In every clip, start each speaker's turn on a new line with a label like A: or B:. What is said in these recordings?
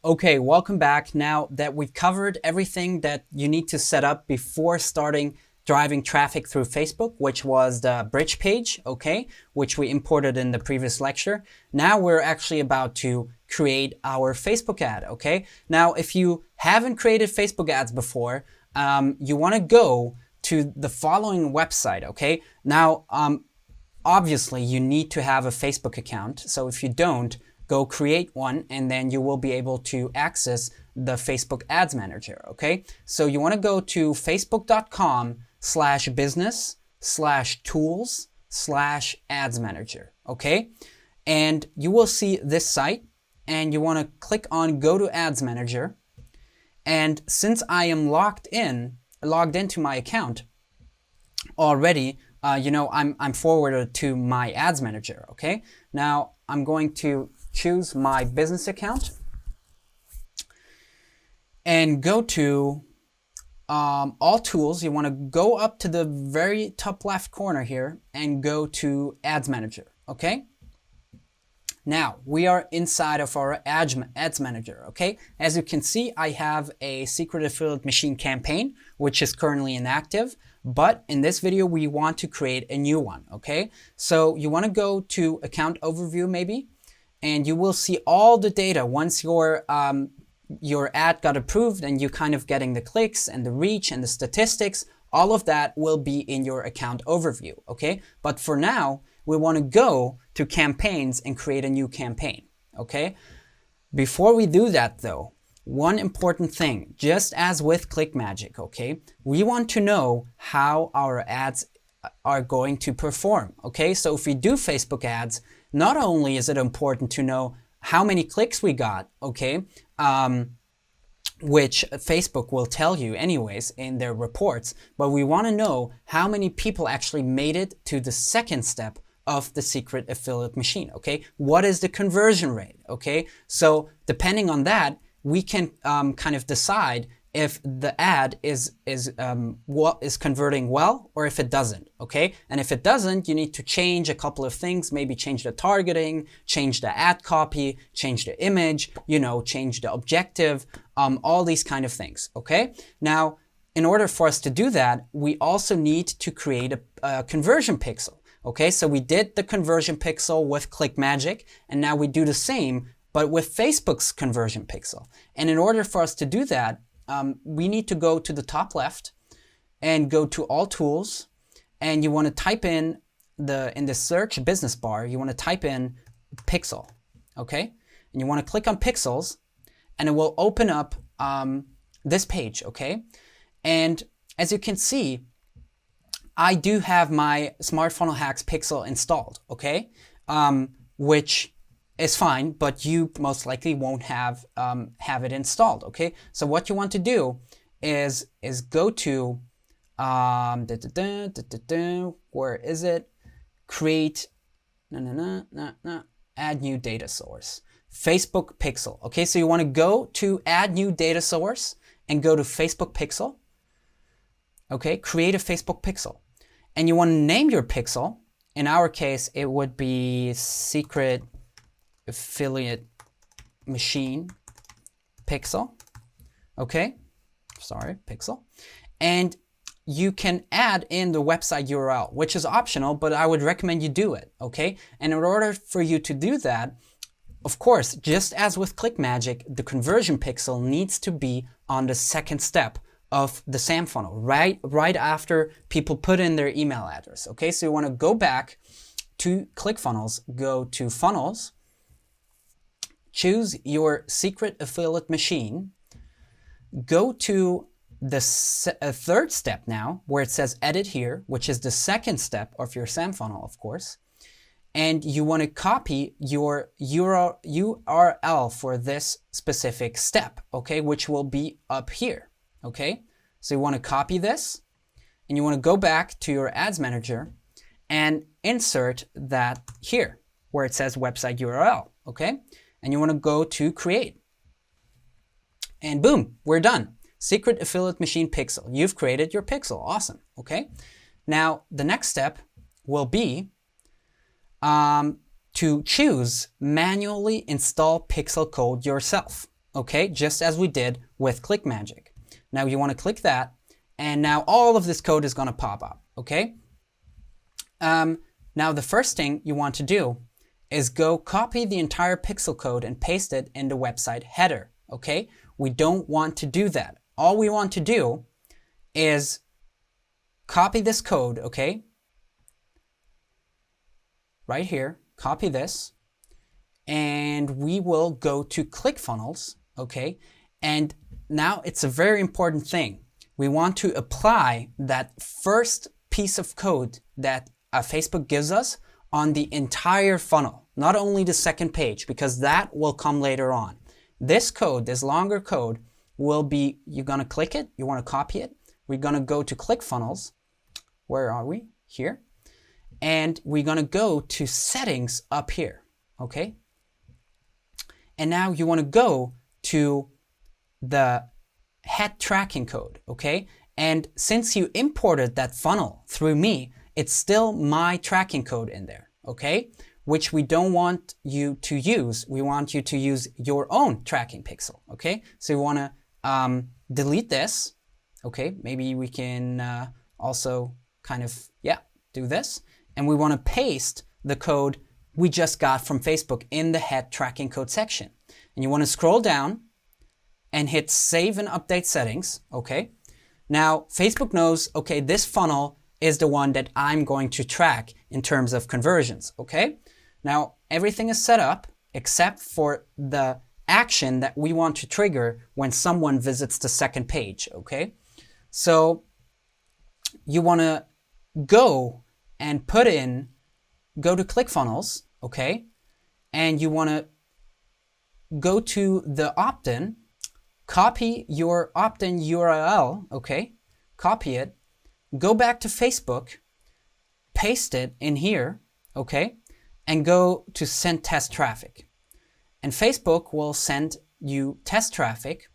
A: Okay, welcome back. Now that we've covered everything that you need to set up before starting driving traffic through Facebook, which was the bridge page, okay, which we imported in the previous lecture. Now we're actually about to create our Facebook ad, okay? Now, if you haven't created Facebook ads before, you want to go to the following website, okay? Now, obviously, you need to have a Facebook account. So if you don't, go create one, and then you will be able to access the Facebook Ads Manager, okay? So you want to go to facebook.com/business/tools/ads manager, okay? And you will see this site, and you want to click on Go to Ads Manager. And since I am logged into my account already, I'm forwarded to my Ads Manager, okay? Now, I'm going to choose my business account and go to all tools. You want to go up to the very top left corner here and go to Ads Manager, okay? Now, we are inside of our Ads Manager, okay? As you can see, I have a secret affiliate machine campaign, which is currently inactive, but in this video, we want to create a new one, okay? So you want to go to Account Overview maybe, and you will see all the data once your ad got approved and you kind of getting the clicks and the reach and the statistics. All of that will be in your account overview, okay? But for now, we want to go to campaigns and create a new campaign, okay? Before we do that though, one important thing, just as with ClickMagick, okay? We want to know how our ads are going to perform, okay? So if we do Facebook ads, not only is it important to know how many clicks we got, okay? Which Facebook will tell you anyways in their reports, but we want to know how many people actually made it to the second step of the secret affiliate machine, okay? What is the conversion rate, okay? So depending on that, we can kind of decide if the ad is converting well or if it doesn't, okay? And if it doesn't, you need to change a couple of things, maybe change the targeting, change the ad copy, change the image, change the objective, all these kind of things, okay? Now, in order for us to do that, we also need to create a conversion pixel, okay? So we did the conversion pixel with ClickMagick, and now we do the same, but with Facebook's conversion pixel. And in order for us to do that, we need to go to the top left and go to all tools, and you want to type in the search business bar, you want to type in pixel, okay? And you want to click on pixels, and it will open up this page, okay? And as you can see, I do have my Smart Funnel Hacks pixel installed, okay? Which is fine, but you most likely won't have it installed, okay? So what you want to do is go to where is it? Create add new data source. Facebook pixel. Okay, so you want to go to add new data source and go to Facebook pixel. Okay, create a Facebook pixel. And you want to name your pixel. In our case, it would be secret affiliate machine pixel. Okay, sorry, pixel. And you can add in the website URL, which is optional, but I would recommend you do it, okay? And in order for you to do that, of course, just as with ClickMagick, the conversion pixel needs to be on the second step of the SAM funnel, right after people put in their email address, okay? So you want to go back to ClickFunnels, go to Funnels, choose your secret affiliate machine, go to the third step now, where it says edit here, which is the second step of your SAM funnel, of course, and you want to copy your URL for this specific step, okay, which will be up here, okay? So you want to copy this, and you want to go back to your Ads Manager and insert that here, where it says website URL, okay? And you want to go to create. And boom, we're done. Secret affiliate machine pixel. You've created your pixel. Awesome. Okay. Now, the next step will be to choose manually install pixel code yourself. okay, just as we did with ClickMagick. Now you want to click that, and now all of this code is going to pop up, okay? Now the first thing you want to do is go copy the entire pixel code and paste it in the website header, okay? We don't want to do that. All we want to do is copy this code, okay? Right here, copy this, and we will go to ClickFunnels, okay? And now it's a very important thing. We want to apply that first piece of code that Facebook gives us on the entire funnel, not only the second page, because that will come later on. This code, this longer code, will be, you're gonna click it, you wanna copy it, we're gonna go to ClickFunnels. Where are we? Here. And we're gonna go to settings up here, okay? And now you wanna go to the head tracking code, okay? And since you imported that funnel through me, it's still my tracking code in there, okay? Which we don't want you to use. We want you to use your own tracking pixel, okay? So you wanna delete this, okay? Maybe we can also kind of, yeah, do this. And we wanna paste the code we just got from Facebook in the head tracking code section. And you wanna scroll down and hit save and update settings, okay? Now, Facebook knows, okay, this funnel is the one that I'm going to track in terms of conversions, okay? Now, everything is set up except for the action that we want to trigger when someone visits the second page, okay? So you wanna go and go to ClickFunnels, okay? And you wanna go to the opt-in, copy your opt-in URL, okay? Copy it, go back to Facebook, paste it in here, okay? And go to send test traffic. And Facebook will send you test traffic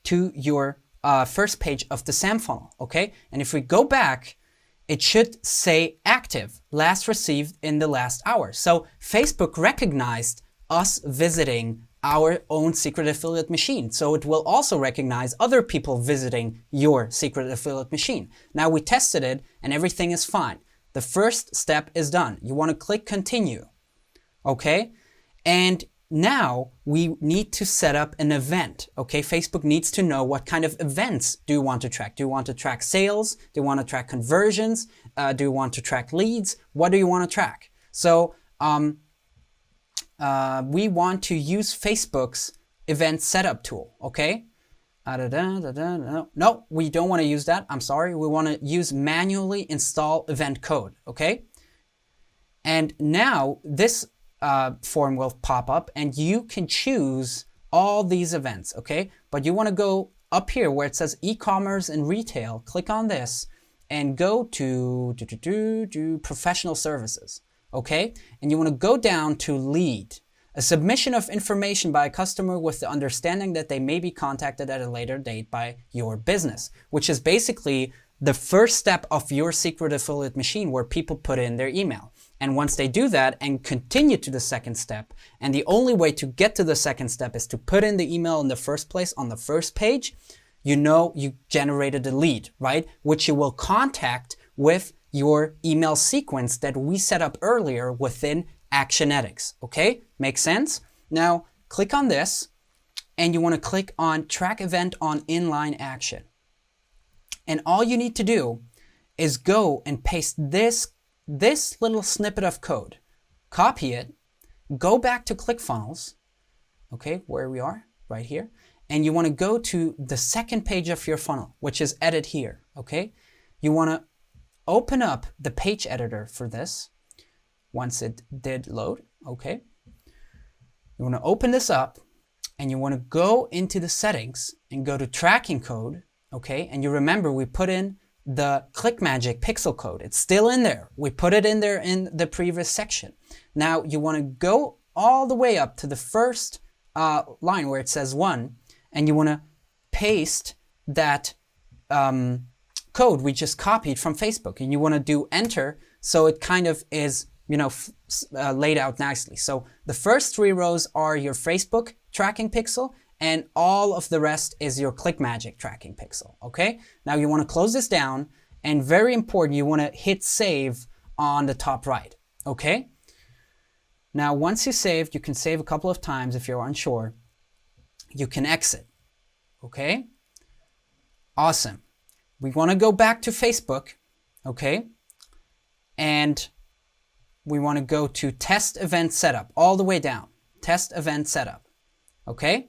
A: to your first page of the SAM funnel, okay? And if we go back, it should say active, last received in the last hour. So Facebook recognized us visiting our own secret affiliate machine. So it will also recognize other people visiting your secret affiliate machine. Now we tested it and everything is fine. The first step is done. You want to click continue, okay? And now we need to set up an event, okay? Facebook needs to know what kind of events do you want to track. Do you want to track sales? Do you want to track conversions? Do you want to track leads? What do you want to track? So we want to use Facebook's event setup tool, okay? No, we don't want to use that. I'm sorry. We want to use manually install event code, okay? And now this form will pop up and you can choose all these events, okay? But you want to go up here where it says e-commerce and retail, click on this and go to professional services, okay? And you want to go down to lead. A submission of information by a customer with the understanding that they may be contacted at a later date by your business, which is basically the first step of your secret affiliate machine where people put in their email. And once they do that and continue to the second step, and the only way to get to the second step is to put in the email in the first place on the first page, you know you generated a lead, right? Which you will contact with your email sequence that we set up earlier within Actionetics, okay? Makes sense? Now, click on this, and you want to click on Track Event on Inline Action. And all you need to do is go and paste this little snippet of code, copy it, go back to ClickFunnels, okay, where we are, right here, and you want to go to the second page of your funnel, which is Edit here, okay? You want to open up the page editor for this, once it did load, okay? You want to open this up and you want to go into the settings and go to tracking code, okay? And you remember we put in the ClickMagick pixel code. It's still in there. We put it in there in the previous section. Now you want to go all the way up to the first line where it says 1 and you want to paste that code we just copied from Facebook and you want to do enter so it kind of is, you know, laid out nicely. So the first 3 rows are your Facebook tracking pixel, and all of the rest is your ClickMagick tracking pixel, okay? Now you want to close this down, and very important, you want to hit save on the top right, okay? Now once you saved, you can save a couple of times if you're unsure. You can exit, okay? Awesome. We want to go back to Facebook, okay? And we want to go to Test Event Setup, all the way down. Test Event Setup, okay?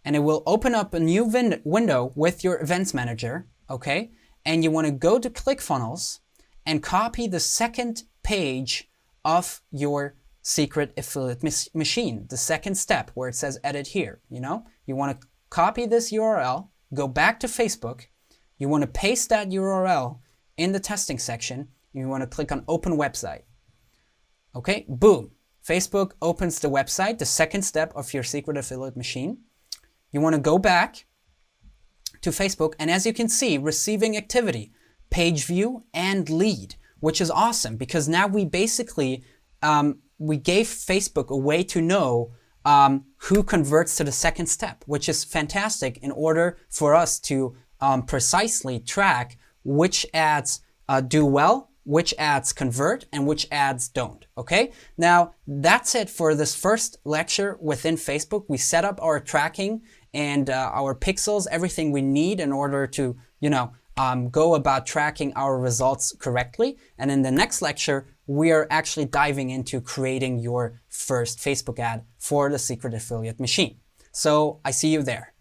A: And it will open up a new window with your Events Manager, okay? And you want to go to ClickFunnels and copy the second page of your secret affiliate machine, the second step where it says edit here, you know? You want to copy this URL, go back to Facebook, you want to paste that URL in the testing section, you want to click on Open Website. Okay, boom. Facebook opens the website, the second step of your secret affiliate machine. You want to go back to Facebook, and as you can see, receiving activity, page view, and lead, which is awesome because now we basically, we gave Facebook a way to know who converts to the second step, which is fantastic in order for us to precisely track which ads do well, which ads convert, and which ads don't, okay? Now, that's it for this first lecture within Facebook. We set up our tracking and our pixels, everything we need in order to, you know, go about tracking our results correctly. And in the next lecture, we are actually diving into creating your first Facebook ad for the secret affiliate machine. So I see you there.